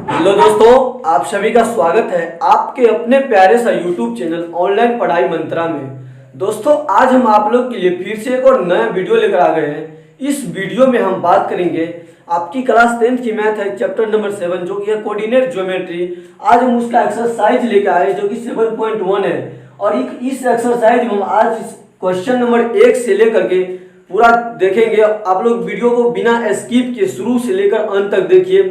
Hello दोस्तों, आप सभी का स्वागत है आपके अपने प्यारे सा YouTube चैनल ऑनलाइन पढ़ाई मंत्रा में। दोस्तों, आज हम आप लोग के लिए फिर से एक और नया वीडियो लेकर आ गए हैं। इस वीडियो में हम बात करेंगे आपकी क्लास 10th की मैथ है चैप्टर नंबर 7 जो कि है कोऑर्डिनेट ज्योमेट्री। आज हम उसका एक्सरसाइज लेकर आए जो कि 7.1 है और इस एक्सरसाइज में हम आज क्वेश्चन नंबर 1 से लेकर के पूरा देखेंगे। आप लोग वीडियो को बिना स्किप के शुरू से लेकर अंत तक देखिए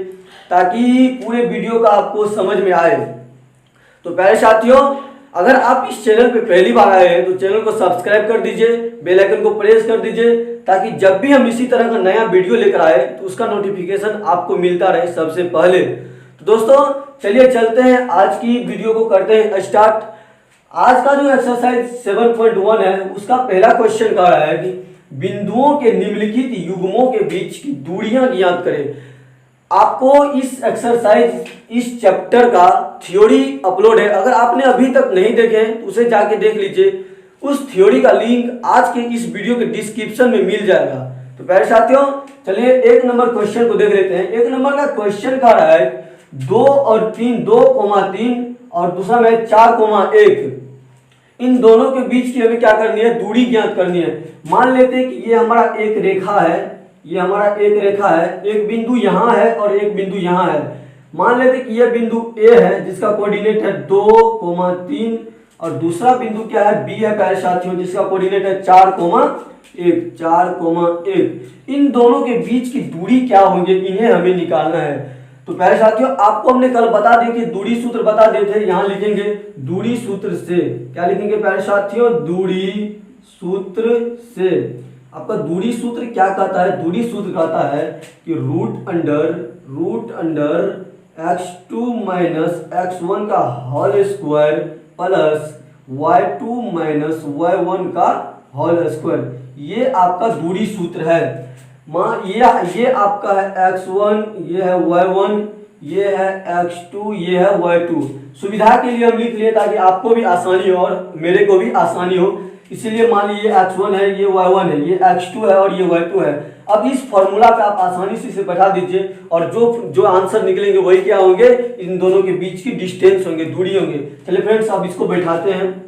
ताकि पूरे वीडियो का आपको समझ में आए। तो प्यारे साथियों, अगर आप इस चैनल पे पहली बार आए हैं तो चैनल को सब्सक्राइब कर दीजिए, बेल आइकन को प्रेस कर दीजिए ताकि जब भी हम इसी तरह का नया वीडियो लेकर आए तो उसका नोटिफिकेशन आपको मिलता रहे सबसे पहले। तो दोस्तों चलिए चलते हैं, आज की वीडियो को करते हैं स्टार्ट। आज का जो एक्सरसाइज 7.1 है उसका पहला क्वेश्चन कह रहा है कि बिंदुओं के निम्नलिखित युग्मों के बीच की दूरियां ज्ञात करें। आपको इस एक्सरसाइज इस चैप्टर का थ्योरी अपलोड है, अगर आपने अभी तक नहीं देखे तो उसे जाके देख लीजिए। उस थ्योरी का लिंक आज के इस वीडियो के डिस्क्रिप्शन में मिल जाएगा। तो प्यारे साथियों चलिए एक नंबर क्वेश्चन को देख लेते हैं। एक नंबर का क्वेश्चन कह रहा है 2 और 3 2,3 और दूसरा में 4,1 इन दोनों के बीच की हमें क्या करनी है, दूरी ज्ञात करनी है। मान लेते हैं कि ये हमारा एक रेखा है, ये हमारा एक रेखा है, एक बिंदु यहाँ है और एक बिंदु यहाँ है। मान लेते कि ये बिंदु ए है जिसका कोऑर्डिनेट है 2,3 और दूसरा बिंदु क्या है, बी है प्यारे साथियों जिसका कोऑर्डिनेट है 4,1। इन दोनों के बीच की दूरी क्या होंगे, इन्हें हमें निकालना है। तो प्यारे साथियों आपको हमने कल बता दिया कि दूरी सूत्र बता दिए थे, यहाँ लिखेंगे दूरी सूत्र से। क्या लिखेंगे प्यारे साथियों, दूरी सूत्र से। आपका दूरी सूत्र क्या कहता है, दूरी सूत्र कहता है कि root under x2 minus x1 का whole square plus y2 minus y1 का होल स्क्वायर, ये आपका दूरी सूत्र है। ये आपका है x1, ये है y1, ये है x2, ये है y2। सुविधा के लिए हम लिख लिए ताकि आपको भी आसानी हो और मेरे को भी आसानी हो, इसीलिए मान लीजिए ये x1 है, ये y1 है, ये x2 है और ये y2 है। अब इस फॉर्मूला पे आप आसानी से इसे बैठा दीजिए और जो आंसर निकलेंगे वही क्या होंगे, इन दोनों के बीच की डिस्टेंस होंगे, दूरी होंगे। चलिए फ्रेंड्स अब इसको बैठाते हैं।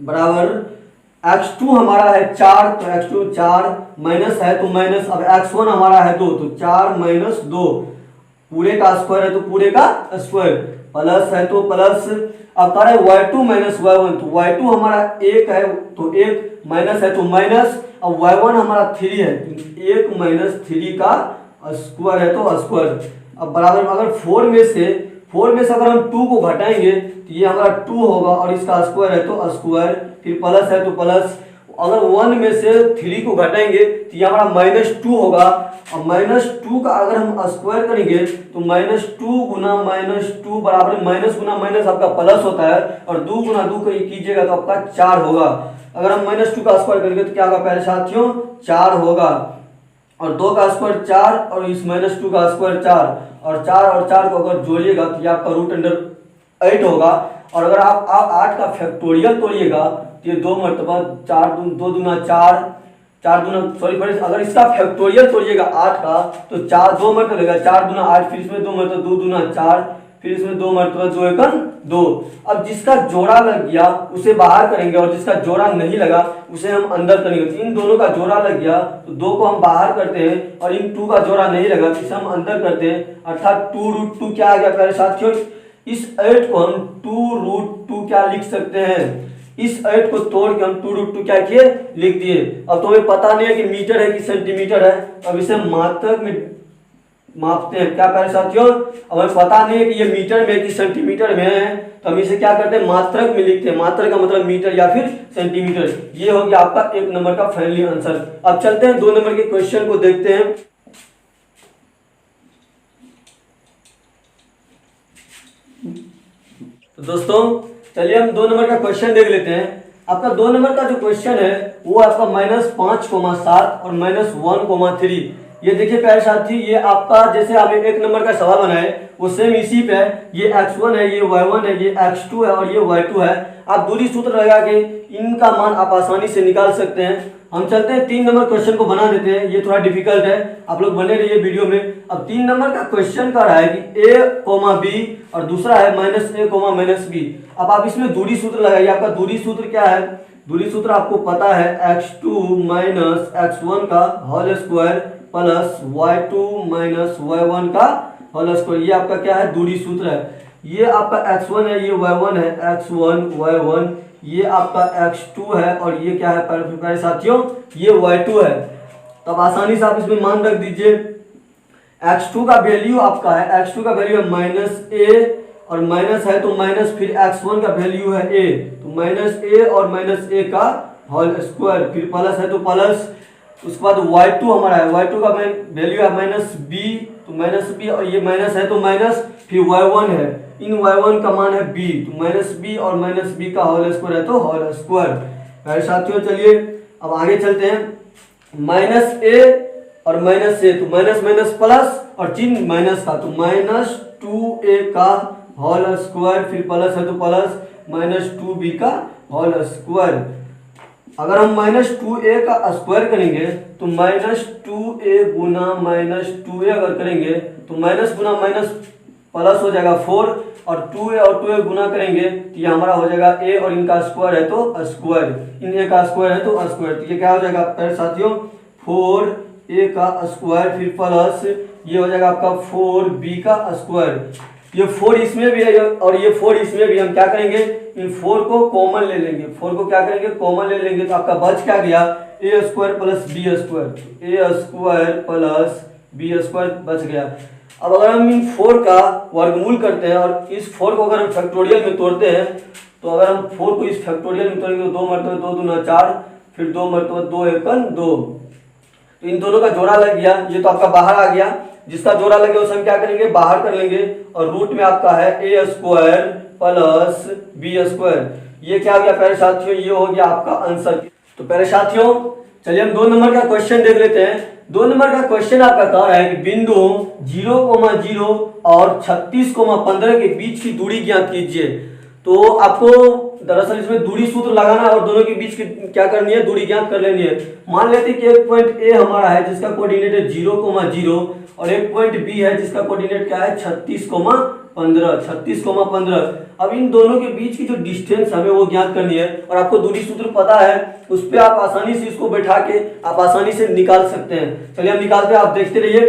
बराबर x2 हमारा है 4 तो x2 4 माइनस है तो माइनस, अब x1 हमारा है 2 तो 4 माइनस 2, पूरे का स्क्वायर है तो पूरे का स्क्वायर, प्लस है तो प्लस। अब कह रहे y2 माइनस y1 तो y2 हमारा 1 है तो 1, माइनस है तो माइनस। अब y1 हमारा 3 है तो 1 माइनस 3 का स्क्वायर है तो स्क्वायर। अब बराबर अगर 4 में से अगर हम 2 को घटाएंगे तो ये हमारा 2 होगा और इसका स्क्वायर है तो स्क्वायर, फिर प्लस है तो प्लस। अगर 1 में से 3 को घटाएंगे तो ये हमारा -2 होगा और -2 का अगर हम स्क्वायर करेंगे तो -2 गुना -2 बराबर माइनस गुना माइनस आपका प्लस होता है और 2 गुना 2 को कीजिएगा तो आपका 4 होगा। अगर हम -2 का स्क्वायर करेंगे तो क्या होगा प्यारे साथियों, 4 होगा और 2 का स्क्वायर 4 और इस -2 का स्क्वायर 4 और 4 को अगर जोड़िएगा तो ये आपका रूट अंडर 8 होगा। और अगर आप 8 का फैक्टोरियल तोड़िएगा तो ये 2 मरतबा 4 2 दूना 4 दूना सॉरी फ्रेंड्स, अगर इसका फैक्टोरियल तोड़िएगा 8 का तो 4 2 मरतबा लगेगा, 4 दूना 8, फिर इसमें 2 मरतबा 2 दूना 4, फिर इसमें 2 मरतबा 2 एकम 2। अब जिसका जोड़ा लग गया उसे बाहर करेंगे और जिसका जोड़ा नहीं लगा उसे हम अंदर करेंगे। इन दोनों का जोड़ा लग गया तो 2 को हम बाहर करते हैं और इन 2 का जोड़ा नहीं लगा तो इसे हम अंदर करते हैं, अर्थात 2√2 क्या आ गया प्यारे साथियों। इस 8 को हम 2√2 क्या लिख सकते हैं, इस 8 को तोड़ के हम 2√2 क्या किए, लिख दिए। अब तो हमें पता नहीं है कि मीटर है कि सेंटीमीटर है, अब इसे मात्रक में मापते हैं। क्या प्यारे साथियों, अब हमें पता नहीं है कि ये मीटर में कि सेंटीमीटर में है तो हम इसे क्या करते हैं, मात्रक में लिखते हैं। मात्रक का मतलब मीटर या फिर सेंटीमीटर। ये हो गया आपका 1 नंबर का फाइनली आंसर। अब चलते हैं 2 नंबर के क्वेश्चन को देखते हैं। तो दोस्तों चलिए हम 2 नंबर का क्वेश्चन देख लेते हैं। आपका 2 नंबर का जो क्वेश्चन है वो आपका -5,7 और -1,3। ये देखिए प्यारे साथी, ये आपका जैसे हमें 1 नंबर का सवाल बना है वो सेम इसी पे है। ये x1 है, ये y1 है, ये x2 है और ये y2 है। आप दूरी सूत्र लगा के इनका मान आप आसानी से निकाल सकते हैं। हम चलते हैं 3 नंबर क्वेश्चन को बना देते हैं। ये थोड़ा डिफिकल्ट है, आप लोग बने रहिए वीडियो में। अब 3 नंबर का क्वेश्चन का रहा है कि a, b और दूसरा है -a, -b। अब आप इसमें दूरी सूत्र लगाइए। आपका दूरी सूत्र क्या है? दूरी सूत्र आपको पता है x2 - x1 का whole square plus y2 - y1 का होल स्क्वायर। ये आपका क्या है? दूरी सूत्र है। ये आपका x1 है, ये y1 है, x1 y1, ये आपका x2 है और ये क्या है प्यारे साथियों? ये y2 है। तब आसानी से आप इसमें मान रख दीजिए। x2 का वैल्यू आपका है, x2 का वैल्यू है -a और माइनस है तो माइनस, फिर x1 का वैल्यू है a तो -a और -a का होल स्क्वायर, फिर प्लस है तो प्लस। उसके बाद y2 हमारा है, y2 का वैल्यू है -b तो -b और ये माइनस है तो माइनस, फिर y1 है, इन y1 का मान है b तो -b और -b का होल स्क्वायर है तो होल स्क्वायर। प्यारे साथियों चलिए अब आगे चलते हैं। -a और -a तो माइनस माइनस प्लस और चिन्ह माइनस का तो -2a का होल स्क्वायर, फिर प्लस है तो प्लस -2b का होल स्क्वायर। अगर हम -2a का स्क्वायर करेंगे तो -2a गुना -2a अगर करेंगे तो माइनस गुना माइनस प्लस हो जाएगा 4 और 2a गुना करेंगे तो ये हमारा हो जाएगा a और इनका स्क्वायर है तो स्क्वायर, इन a का स्क्वायर है तो स्क्वायर। तो ये क्या हो जाएगा प्यारे साथियों? 4a का स्क्वायर फिर प्लस ये हो जाएगा आपका 4b का स्क्वायर। ये 4 इसमें भी है और ये 4 इसमें भी। हम क्या करेंगे? इन 4 को कॉमन ले लेंगे। 4 को क्या करेंगे? कॉमन ले लेंगे तो आपका बच क्या गया? a square plus b square, a square plus b square बच गया। अब अगर हम इन 4 का वर्गमूल करते हैं और इस 4 को अगर हम फैक्टोरियल में तोड़ते हैं तो अगर हम 4 को इस फैक्टोरियल में तोड़ेंगे तो 2 मरतबा 2 दूना 4, फिर 2 मरतबा 2 एकन 2, तो इन दोनों का जोड़ा लग गया। ये तो आपका बाहर आ गया, जिसका जोड़ा लगे उसे हम क्या करेंगे? बाहर कर लेंगे और रूट में आपका है a square plus b square. ये क्या हो गया प्यारे साथियों? ये हो गया आपका आंसर। तो प्यारे साथियों चलिए हम 2 नंबर का क्वेश्चन देख लेते हैं। 2 नंबर का क्वेश्चन आपका कह रहा है कि बिंदु 0,0 और 36,15 के बीच की दूरी ज्ञात कीजिए। तो आपको दरअसल इसमें दूरी सूत्र लगाना है और दोनों के बीच की क्या करनी है? दूरी ज्ञात कर लेनी है। मान लेते हैं कि एक पॉइंट A हमारा है जिसका कोऑर्डिनेट है 0,0 और एक पॉइंट B है जिसका कोऑर्डिनेट क्या है 36,15। अब इन दोनों के बीच की जो डिस्टेंस हमें वो ज्ञात करनी है और आपको दूरी सूत्र पता है, उस पर आप आसानी से इसको बैठा के आप आसानी से निकाल सकते हैं। चलिए हम निकालते हैं, आप देखते रहिए।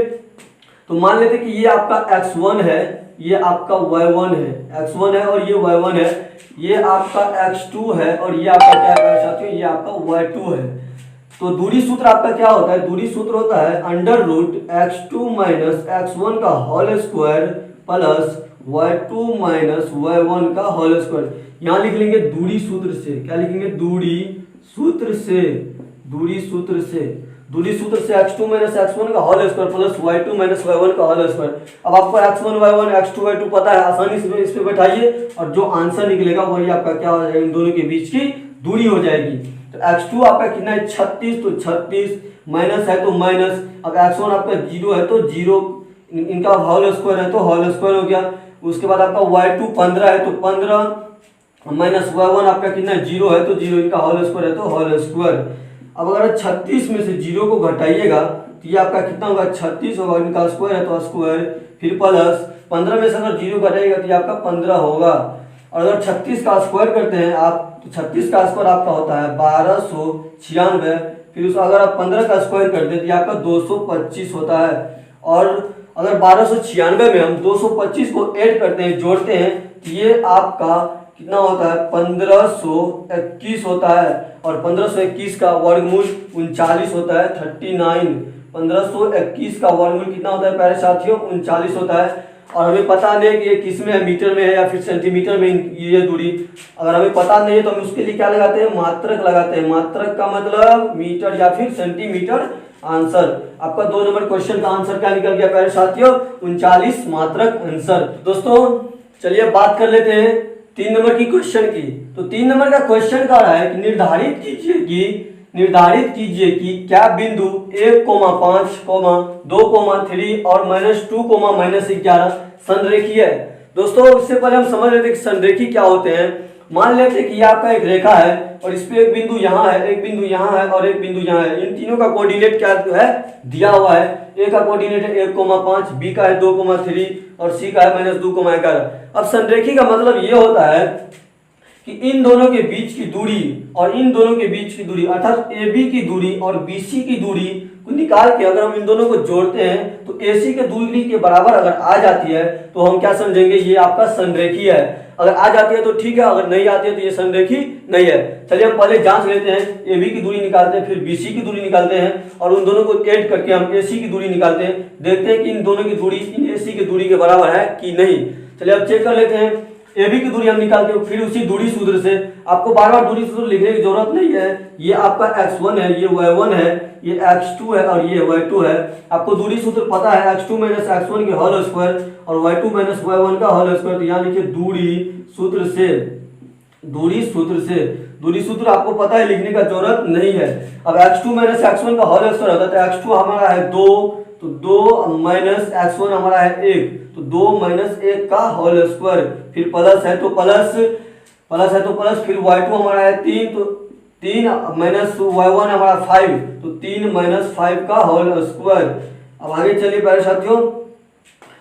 तो मान लेते हैं कि ये आपका x1 है, ये आपका y1 है, x1 है और ये y1 है, ये आपका x2 है और ये आपका क्या है साथियों? ये आपका y2 है। तो दूरी सूत्र आपका क्या होता है? दूरी सूत्र होता है √x2 - x1 का whole square plus y2 - y1 का होल स्क्वायर। यहाँ लिख लेंगे दूरी सूत्र से। क्या लिखेंगे? दूरी सूत्र से। दूरी सूत्र से x2 - x1 का whole square plus y2 - y1 का होल स्क्वायर। अब आपको x1 y1 x2 y2 पता है, आसानी से इस पे बैठाइए और जो आंसर निकलेगा वही आपका क्या हो जाएगा? इन दोनों के बीच की दूरी हो जाएगी। तो x2 आपका कितना है? 36, तो 36 माइनस है तो माइनस। अब x1 आपका 0 है तो 0, इनका होल स्क्वायर है तो होल स्क्वायर हो गया। उसके बाद आपका y2 15 है तो 15 माइनस y1 आपका कितना है? 0 है तो 0, इनका होल स्क्वायर है तो होल स्क्वायर। अब अगर 36 में से 0 को घटाइएगा तो ये आपका कितना होगा? 36 होगा, इनका स्क्वायर है तो स्क्वायर, फिर प्लस 15 में से अगर 0 घटाइएगा तो ये आपका 15 होगा। और अगर 36 का स्क्वायर करते हैं आप तो 36 का स्क्वायर आपका होता है 1296, फिर उसको अगर आप 15 का स्क्वायर कर दें तो ये आपका 225 होता है। और अगर 1296 में हम 225 को ऐड करते हैं, जोड़ते हैं, तो ये आपका कितना होता है? 1521 होता है। और 1521 का वर्गमूल 39 होता है, 39। 1521 का वर्गमूल कितना होता है प्यारे साथियों? 39 होता है। और हमें पता नहीं है कि ये किस में है, मीटर में है या फिर सेंटीमीटर में ये दूरी। अगर हमें पता नहीं है तो हम उसके लिए क्या लगाते हैं? मात्रक लगाते हैं। मात्रक का मतलब मीटर या फिर सेंटीमीटर। आंसर आपका 2 नंबर क्वेश्चन का आंसर क्या निकल गया प्यारे साथियों? 39 मात्रक आंसर। दोस्तों चलिए बात कर लेते हैं 3 नंबर की क्वेश्चन की। तो 3 नंबर का क्वेश्चन कह रहा है कि निर्धारित कीजिए कि क्या बिंदु 1,5, 2,3 और -2, -11 संरेखीय है। दोस्तों इससे पहले हम समझ लेते हैं कि संरेखी क्या होते हैं। मान लेते हैं कि ये आपका एक रेखा है और इस पे एक बिंदु यहाँ है, एक बिंदु यहाँ है और एक बिंदु यहाँ है। इन तीनों का कोऑर्डिनेट क्या है दिया हुआ है। ए का कोऑर्डिनेट है 1,5, बी का है 2,3 और सी का है -2,11। अब संरेखी का मतलब ये होता है कि इन दोनों के बीच की दूरी और इन दोनों के बीच की दूरी अर्थात AB की दूरी और BC की दूरी को निकाल के अगर हम इन दोनों को जोड़ते हैं तो AC के दूरी के बराबर अगर आ जाती है तो हम क्या समझेंगे, ये आपका संरेखी है। अगर आ जाती है तो ठीक है, अगर नहीं आती है तो ये संरेखी नहीं है। चलिए हम पहले जांच लेते हैं। AB की दूरी निकालते हैं, फिर BC की दूरी निकालते हैं और उन दोनों को ऐड करके हम AC की दूरी निकालते हैं। देखते हैं कि इन दोनों की दूरी इन AC की दूरी के बराबर है कि नहीं। चलिए अब चेक कर लेते हैं। AB की दूरी हम निकालते हैं, फिर उसी दूरी सूत्र से, आपको बार बार दूरी सूत्र लिखने की जरूरत नहीं है। ये आपका x1 है, ये y1 है, ये x2 है और ये y2 है। आपको दूरी सूत्र पता है x2 - x1 के होल स्क्वायर और y2 - y1 का होल स्क्वायर। तो यहाँ लिखिए दूरी सूत्र से, दूरी सूत्र से, दूरी सूत्र आपको पता है, लिखने का जरूरत नहीं है। अब x2 - x1 का होल स्क्वायर होता है तो x2 हमारा है 2, तो 2 - x1 हमारा है 1, तो 2 - 1 का होल स्क्वायर, फिर प्लस है तो प्लस, प्लस है तो प्लस, फिर y2 हमारा है 3, तो 3 - y1 हमारा 5, तो 3 - 5 का होल स्क्वायर। अब आगे चलिए प्यारे साथियों,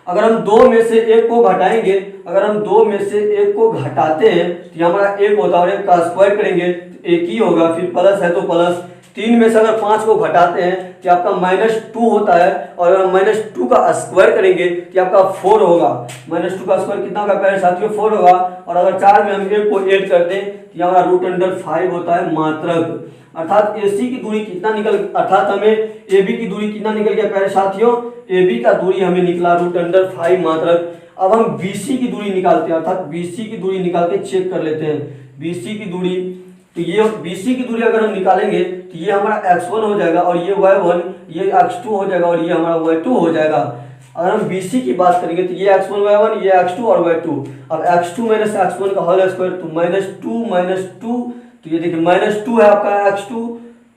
अगर हम 2 में से 1 को घटाएंगे, अगर हम 2 में से 1 को घटाते हैं तो हमारा 1 होता है और 1 का स्क्वायर करेंगे तो 1 ही होगा, फिर प्लस है तो प्लस। 3 में से अगर 5 को घटाते हैं तो आपका -2 होता है और अगर -2 का स्क्वायर करेंगे तो आपका 4 होगा। -2 का स्क्वायर कितना होगा प्यारे साथियों, 4 होगा। और अगर 4 में हम 1 को ऐड कर दें तो हमारा √5 होता है मात्रक। अर्थात AC की दूरी कितना निकल, अर्थात हमें AB की दूरी कितना निकल गया प्यारे साथियों, AB का दूरी हमें निकला √5 मात्रक। अब हम BC की दूरी निकालते हैं, अर्थात BC की दूरी निकाल के चेक कर लेते हैं। BC की दूरी, तो ये BC की दूरी अगर हम निकालेंगे तो ये हमारा x1 हो जाएगा और ये y1, ये x2 हो जाएगा और ये हमारा y2 हो जाएगा। अगर हम BC की बात करेंगे तो ये x1 y1, ये x2 और y2। अब x2 - x1 का होल स्क्वायर, तो -2 तो ये देखिए -2 है आपका x2,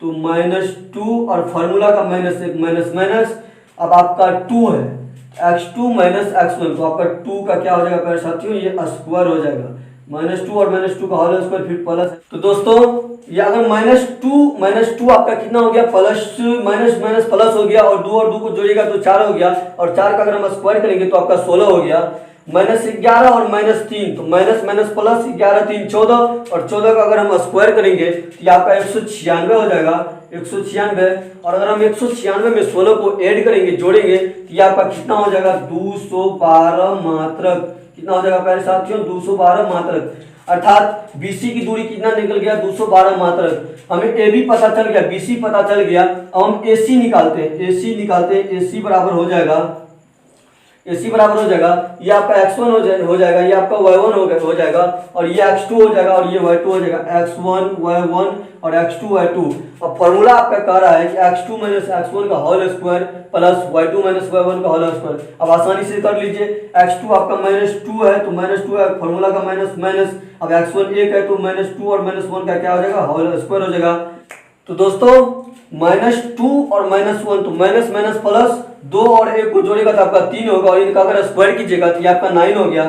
तो -2 और फार्मूला का -1 माइनस। अब आपका 2 है, x2 - x1, तो आपका 2 का क्या हो जाएगा प्यारे साथियों, ये स्क्वायर हो जाएगा। -2 और -2 का होल स्क्वायर फिर प्लस। तो दोस्तों ये अगर -2 आपका कितना हो गया, प्लस माइनस प्लस हो गया और 2 और 2 को जोड़ेगा तो 4 हो गया और 4 का अगर हम स्क्वायर करेंगे तो आपका 16 हो गया। -11 और -3, तो माइनस प्लस 11 3 14 और 14 का अगर हम स्क्वायर करेंगे तो ये आपका 196 हो जाएगा, 196। और अगर हम 196 में 16 को ऐड करेंगे, जोड़ेंगे तो ये आपका कितना हो जाएगा, 212 मात्रक। कितना हो जाएगा प्यारे साथियों, 212 मात्रक। अर्थात BC की दूरी कितना निकल गया, 212 मात्रक। हमें AB पता चल गया, BC पता चल गया। अब हम AC निकालते हैं, AC निकालते हैं। AC बराबर हो जाएगा, AC बराबर हो जाएगा, ये आपका x1 हो जाएगा, ये आपका y1 हो जाएगा और ये x2 हो जाएगा और ये y2 हो जाएगा। x1 y1 और x2 y2। अब फॉर्मूला आपका कह रहा है कि x2 - x1 का whole square plus y2 - y1 का होल स्क्वायर। अब आसानी से कर लीजिए, x2 आपका -2 है तो -2 है, फॉर्मूला का माइनस। अब x1 1 है तो -2 और -1 का क्या हो जाएगा, होल स्क्वायर हो जाएगा। तो दोस्तों -2 और -1, तो माइनस प्लस, 2 और 1 को जोड़ेगा तो आपका 3 होगा और इनका अगर स्क्वायर कीजिएगा तो ये आपका 9 हो गया।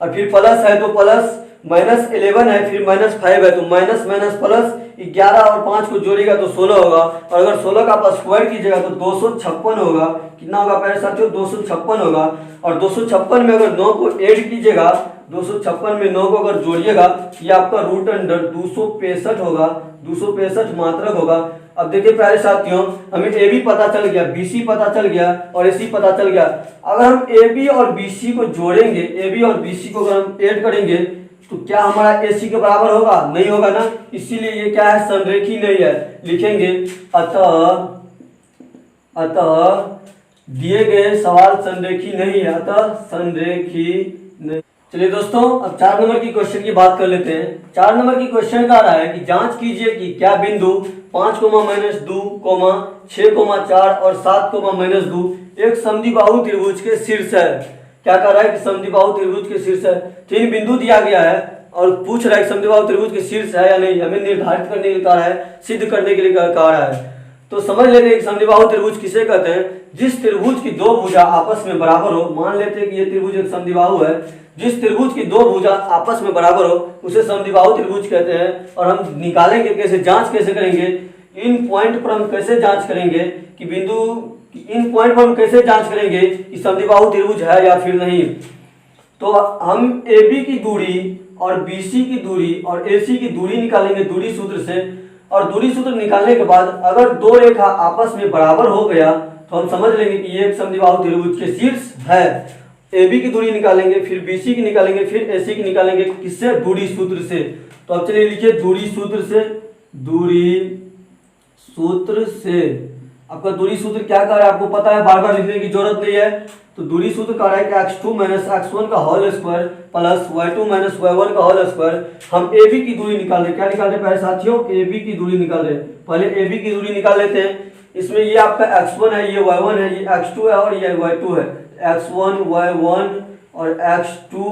और फिर प्लस है तो प्लस, -11 है, फिर -5 है तो माइनस प्लस 11 और 5 को जोड़ेगा तो 16 होगा और अगर 16 का आप स्क्वायर कीजिएगा तो 256 होगा। कितना होगा प्यारे साथियों, 256 होगा। और 256 में अगर 9 को ऐड कीजिएगा, 256 में 9 को अगर जोड़िएगा ये आपका √265 होगा, 265 मात्रक होगा। अब देखिए प्यारे साथियों, हमें AB पता चल गया, BC पता चल गया और AC पता चल गया। अगर हम AB और BC को जोड़ेंगे, AB और BC को अगर हम ऐड करेंगे तो क्या हमारा AC के बराबर होगा, नहीं होगा ना। इसीलिए ये क्या है, संरेखी नहीं है। लिखेंगे अतः दिए गए सवाल संरेखी नहीं है, अतः संरेखी नहीं। चलिए दोस्तों अब 4 नंबर की क्वेश्चन की बात कर लेते हैं। 4 नंबर की क्वेश्चन का रहा है कि जांच कीजिए कि क्या बिंदु 5, -2, 6, 4 और 7, -2 एक समद्विबाहु त्रिभुज के शीर्ष है। क्या कह रहा है कि समद्विबाहु त्रिभुज के शीर्ष है। 3 बिंदु दिया गया है और पूछ रहा है कि समद्विबाहु त्रिभुज के शीर्ष है या नहीं। हमें निर्धारित करने के लिए कहा है, सिद्ध करने के लिए कहा है। तो समझ लेते हैं कि समद्विबाहु त्रिभुज किसे कहते हैं। जिस त्रिभुज की दो भुजा आपस में बराबर हो, मान लेते हैं कि ये त्रिभुज एक समद्विबाहु है, जिस त्रिभुज की दो भुजा आपस में बराबर हो उसे समद्विबाहु त्रिभुज कहते हैं। और हम निकालेंगे कैसे, जांच कैसे करेंगे, इन पॉइंट पर हम कैसे जांच करेंगे कि इन पॉइंट पर हम कैसे जांच करेंगे कि समद्विबाहु त्रिभुज है या फिर नहीं। तो हम AB की दूरी और BC की दूरी और AC की दूरी निकालेंगे दूरी सूत्र से, और दूरी सूत्र निकालने के बाद अगर दो रेखा आपस में बराबर हो गया तो हम समझ लेंगे कि ये एक समद्विबाहु त्रिभुज के शीर्ष है। AB की दूरी निकालेंगे, फिर BC की निकालेंगे, फिर AC की निकालेंगे, किससे, दूरी सूत्र से। तो अब चलिए लिखिए दूरी सूत्र से, दूरी सूत्र से। आपका दूरी सूत्र क्या कह रहा है आपको पता है, बार बार लिखने की जरूरत नहीं है। तो दूरी सूत्र कह रहा है कि x2 माइनस x1 का whole square plus y2 minus y1 का होल स्क्वायर। हम AB की दूरी निकाल रहे, क्या निकाल रहे पहले साथियों, AB की दूरी निकाल रहे। पहले AB की दूरी निकाल लेते हैं। इसमें ये आपका x1 है, ये y1 है, ये x2 है और ये y2 है, x1 y1 और x2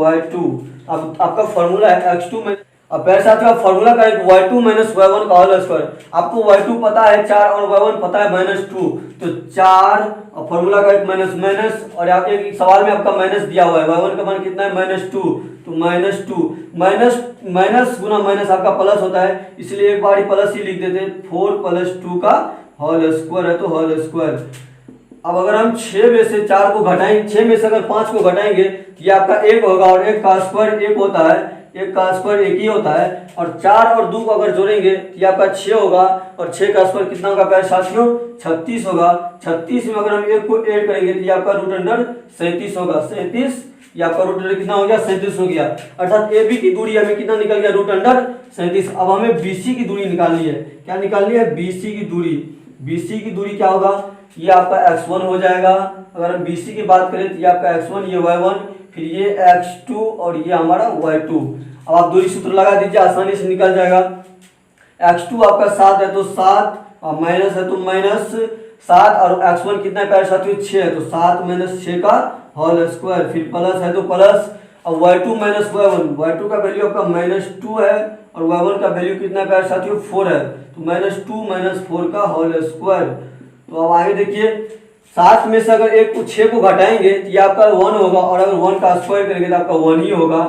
y2। अब आपका फॉर्मूला है x2 में, अब पहले साथियों आप फॉर्मूला का एक y2 माइनस y1 का होल स्क्वायर। आपको y2 पता है 4 और y1 पता है -2, तो 4 और फॉर्मूला का एक माइनस और आप एक सवाल में आपका माइनस दिया हुआ है, y1 का मान कितना है -2, तो -2 माइनस गुना माइनस आपका प्लस होता है, इसलिए एक बार ही प्लस ही लिख देते हैं। 4 + 2 का होल स्क्वायर है तो होल स्क्वायर। अब अगर हम 6 में से 4 को घटाएंगे, 6 में से अगर 5 को घटाएंगे तो ये आपका 1 होगा, और 1 का स्क्वायर 1 होता है, 1 का स्क्वायर 1 ही होता है। और 4 और 2 को अगर जोड़ेंगे तो ये आपका 6 होगा, और 6 का स्क्वायर कितना होगा प्यारे साथियों, 36 होगा। 36 में अगर हम 1 को ऐड करेंगे तो ये आपका √37 होगा। 37 ये आपका √, कितना हो गया, 37 हो गया। अर्थात AB की दूरी हमें कितना निकल गया, √37। अब हमें BC की दूरी निकालनी है। क्या निकालनी है, BC की दूरी। BC की दूरी क्या होगा, ये आपका x1 हो जाएगा। अगर हम BC की बात करें तो ये आपका x1, ये y1, फिर ये x2 और ये हमारा y2। अब आप दूरी सूत्र लगा दीजिए, आसानी से निकल जाएगा। x2 आपका 7 है तो 7, और माइनस है तो -7, और x1 कितना है प्यारे साथियों, 6 है, तो 7 - 6 का होल स्क्वायर, फिर प्लस है तो प्लस। अब y2 माइनस y1, y2 का वैल्यू आपका -2 है और y1 का वैल्यू कितना है प्यारे साथियों, 4 है, तो -2 - 4 का होल स्क्वायर। तो अब आगे देखिए, 7 में से अगर 1 को 6 को घटाएंगे तो ये आपका 1 होगा, और अगर 1 का स्क्वायर करेंगे तो आपका 1 ही होगा।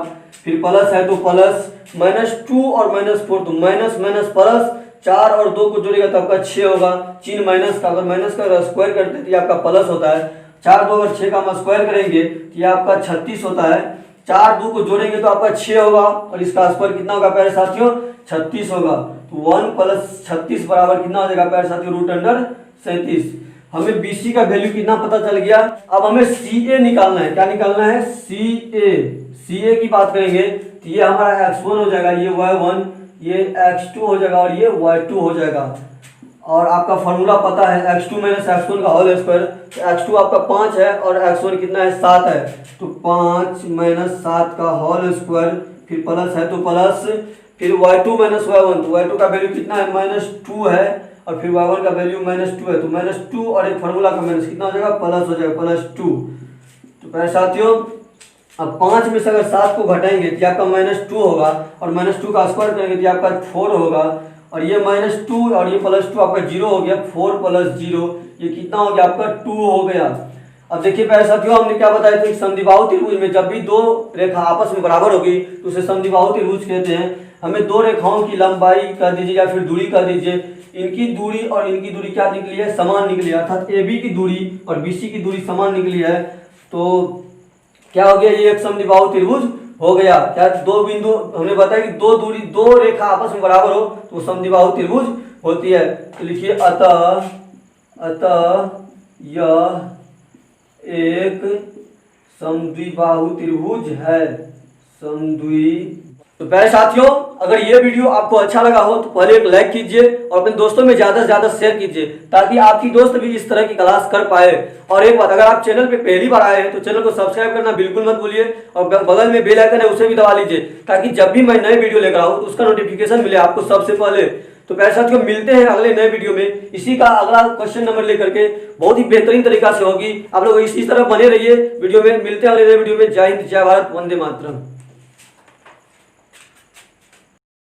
फिर प्लस है तो प्लस, -2 और -4, तो माइनस प्लस, 4 और 2 को जोड़ेगा तो आपका 6 होगा। चिन्ह माइनस का, अगर माइनस का स्क्वायर करते तो ये आपका प्लस होता है। 4 2 अगर 6 का हम स्क्वायर करेंगे तो ये आपका 36 होता है। 4 2 को जोड़ेंगे तो आपका 6 होगा, और इसका स्क्वायर कितना होगा प्यारे साथियों, 36 होगा। तो 1 + 36 बराबर कितना हो जाएगा प्यारे साथियों, √37। हमें BC का वैल्यू कितना पता चल गया। अब हमें CA निकालना है। क्या निकालना है, CA की बात करेंगे तो ये हमारा x1 हो जाएगा, ये y1, ये x2 हो जाएगा और ये y2 हो जाएगा। और आपका फॉर्मूला पता है x2 माइनस x1 का होल स्क्वायर। तो x2 आपका 5 है और x1 कितना है, 7 है, तो 5 - 7 का होल स्क्वायर, फिर प्लस है तो प्लस, फिर y2 माइनस y1, तो y2 का वैल्यू कितना है, -2 है, और फिर y1 का वैल्यू -2 है, तो -2 और एक फार्मूला का माइनस कितना हो जाएगा, प्लस हो जाएगा, +2। तो प्यारे साथियों अब 5 में से अगर 7 को घटाएंगे तो आपका -2 होगा, और -2 का स्क्वायर करेंगे तो आपका 4 होगा, और ये -2 और ये +2 आपका 0 हो गया। 4 + 0 ये कितना हो गया, आपका 2 हो गया। अब देखिए प्यारे साथियों, हमने क्या बताया था कि समद्विबाहु त्रिभुज में जब भी दो रेखा आपस में बराबर होगी तो उसे समद्विबाहु त्रिभुज कहते हैं। हमें दो रेखाओं की लंबाई कर दीजिए या फिर दूरी कर दीजिए, इनकी दूरी और इनकी दूरी क्या निकली है, समान निकली है, अर्थात AB की दूरी और BC की दूरी समान निकली है। तो क्या हो गया, ये एक समद्विबाहु त्रिभुज हो गया। क्या दो बिंदु, हमने बताया कि दो रेखा आपस में बराबर हो तो समद्विबाहु त्रिभुज होती है। तो लिखिए अतः यह एक समद्विबाहु त्रिभुज है, तो प्यारे साथियों, अगर ये वीडियो आपको अच्छा लगा हो तो पहले एक लाइक कीजिए और अपने दोस्तों में ज्यादा से ज्यादा शेयर कीजिए, ताकि आपकी दोस्त भी इस तरह की क्लास कर पाए। और एक बात, अगर आप चैनल पे पहली बार आए हैं तो चैनल को सब्सक्राइब करना बिल्कुल मत भूलिए, और बगल में बेल आइकन है उसे भी दबा लीजिए, ताकि जब भी मैं नए वीडियो लेकर आऊँ तो उसका नोटिफिकेशन मिले आपको सबसे पहले। तो प्यारे साथियों, मिलते हैं अगले नए वीडियो में इसी का अगला क्वेश्चन नंबर लेकर के, बहुत ही बेहतरीन तरीका से होगी। आप लोग इसी तरह बने रहिए वीडियो में। मिलते हैं अगले नए वीडियो में। जय हिंद, जय भारत, वंदे मातरम।